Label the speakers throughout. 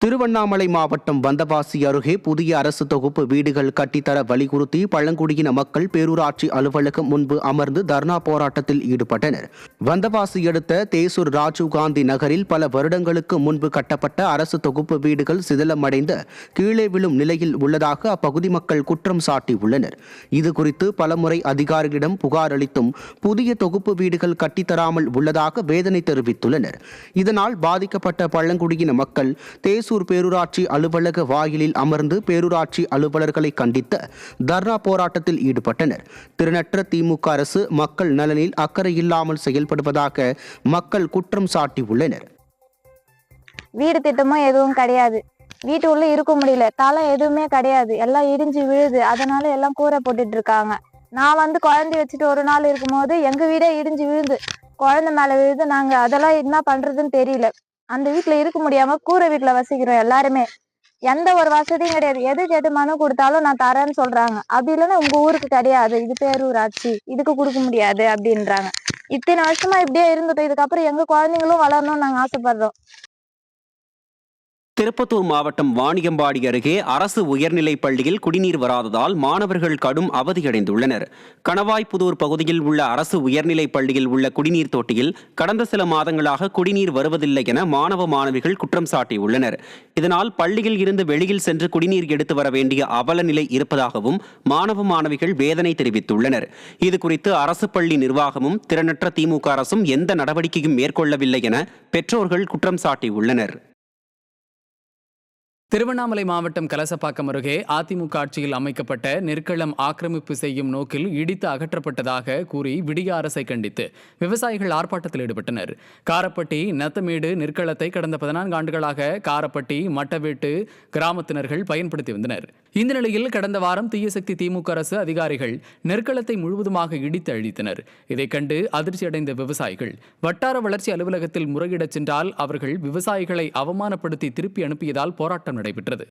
Speaker 1: திருவண்ணாமலை மாவட்டம் வந்தவாசி அருகே புதிய அரசு தொகுப்பு வீடுகள் கட்டித்தர வலியுறுத்தி பழங்குடியின மக்கள் பேரூராட்சி அலுவலகம் முன்பு அமர்ந்து தர்ணா போராட்டத்தில் ஈடுபட்டனர். வந்தவாசி அடுத்த தேசூர் ராஜீவ்காந்தி நகரில் பல வருடங்களுக்கு முன்பு கட்டப்பட்ட அரசு தொகுப்பு வீடுகள் சிதிலமடைந்து கீழே விழும் நிலையில் உள்ளதாக அப்பகுதி மக்கள் குற்றம் சாட்டியுள்ளனர். இதுகுறித்து பலமுறை அதிகாரிகளிடம் புகார் அளித்தும் புதிய தொகுப்பு வீடுகள் கட்டித்தராமல் உள்ளதாக வேதனை தெரிவித்துள்ளனர். இதனால் பாதிக்கப்பட்ட பழங்குடியின மக்கள் தேசூர் பேரூராட்சி அலுவலக வாயிலில் அமர்ந்து பேரூராட்சி அலுவலர்களை கண்டித்து தர்ணா போராட்டத்தில் ஈடுபட்டனர். திறனற்ற திமுக அரசு மக்கள் நலனில் அக்கறை இல்லாமல் செயல்படுவதாக மக்கள் குற்றம் சாட்டியுள்ளனர்.
Speaker 2: வீடு திட்டமும் எதுவும் கிடையாது, வீட்டு உள்ள இருக்க முடியல, தலை எதுவுமே கிடையாது, எல்லாம் இடிஞ்சு விழுது. அதனால எல்லாம் கூரை போட்டுட்டு இருக்காங்க. நான் குழந்தை வச்சுட்டு ஒரு நாள் இருக்கும்போது எங்க வீடே இடிஞ்சு விழுது, குழந்தை மேல விழுது. நாங்க அதெல்லாம் என்ன பண்றதுன்னு தெரியல. அந்த வீட்டுல இருக்க முடியாம கூரை வீட்டுல வசிக்கிறோம் எல்லாருமே. எந்த ஒரு வசதியும் கிடையாது. எது மனு கொடுத்தாலும் நான் தரேன்னு சொல்றாங்க. அப்படி இல்லைன்னா உங்க ஊருக்கு கிடையாது, இது பேரூராட்சி, இதுக்கு கொடுக்க முடியாது அப்படின்றாங்க. இத்தனை வருஷமா இப்படியே இருந்துட்டோம். இதுக்கப்புறம் எங்க குழந்தைங்களும் வளரணும்னு நாங்க ஆசைப்படுறோம்.
Speaker 1: திருப்பத்தூர் மாவட்டம் வாணியம்பாடி அருகே அரசு உயர்நிலைப் பள்ளியில் குடிநீர் வராததால் மாணவர்கள் கடும் அவதியடைந்துள்ளனர். கணவாய்ப்புதூர் பகுதியில் உள்ள அரசு உயர்நிலைப் பள்ளியில் உள்ள குடிநீர் தொட்டியில் கடந்த சில மாதங்களாக குடிநீர் வருவதில்லை என மாணவ மாணவிகள் குற்றம் சாட்டியுள்ளனர். இதனால் பள்ளியில் இருந்து வெளியில் சென்று குடிநீர் எடுத்து வர வேண்டிய அவல நிலை இருப்பதாகவும் மாணவ மாணவிகள் வேதனை தெரிவித்துள்ளனர். இதுகுறித்து அரசு பள்ளி நிர்வாகமும் திறனற்ற திமுக அரசும் எந்த நடவடிக்கையும் மேற்கொள்ளவில்லை என பெற்றோர்கள் குற்றம் சாட்டியுள்ளனர்.
Speaker 3: திருவண்ணாமலை மாவட்டம் கலசப்பாக்கம் அருகே அதிமுக ஆட்சியில் அமைக்கப்பட்ட நெற்களம் ஆக்கிரமிப்பு செய்யும் நோக்கில் இடித்து அகற்றப்பட்டதாக கூறி விடிய அரசை கண்டித்து விவசாயிகள் ஆர்ப்பாட்டத்தில் ஈடுபட்டனர். காரப்பட்டி நத்தமேடு நெற்களத்தை கடந்த 14 ஆண்டுகளாக காரப்பட்டி மட்டவேட்டு கிராமத்தினர்கள் பயன்படுத்தி வந்தனர். இந்த நிலையில் கடந்த வாரம் தீயசக்தி திமுக அரசு அதிகாரிகள் நெற்களத்தை முழுவதுமாக இடித்து அழித்தனர். இதைக் கண்டு அதிர்ச்சியடைந்த விவசாயிகள் வட்டார வளர்ச்சி அலுவலகத்தில் முறையிடச் சென்றால் அவர்கள் விவசாயிகளை அவமானப்படுத்தி திருப்பி அனுப்பியதால் போராட்டம் நடைபெற்றது.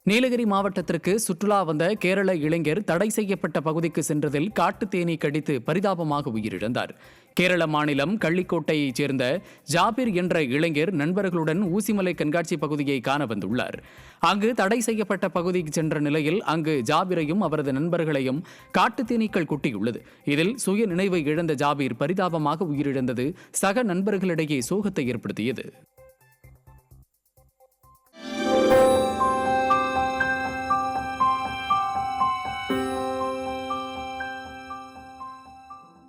Speaker 3: நீலகிரி மாவட்டத்திற்கு சுற்றுலா வந்த கேரள இளைஞர் தடை செய்யப்பட்ட பகுதிக்கு சென்றதில் காட்டு தேனீ கடித்து பரிதாபமாக உயிரிழந்தார். கேரள மாநிலம் கள்ளிக்கோட்டையைச் சேர்ந்த ஜாபிர் என்ற இளைஞர் நண்பர்களுடன் ஊசிமலை கண்காட்சி பகுதியை காண வந்துள்ளார். அங்கு தடை செய்யப்பட்ட பகுதிக்கு சென்ற நிலையில் அங்கு ஜாபிரையும் அவரது நண்பர்களையும் காட்டு தேனீக்கள் குட்டியுள்ளது. இதில் சுய நினைவை இழந்த ஜாபிர் பரிதாபமாக உயிரிழந்தது சக நண்பர்களிடையே சோகத்தை ஏற்படுத்தியது.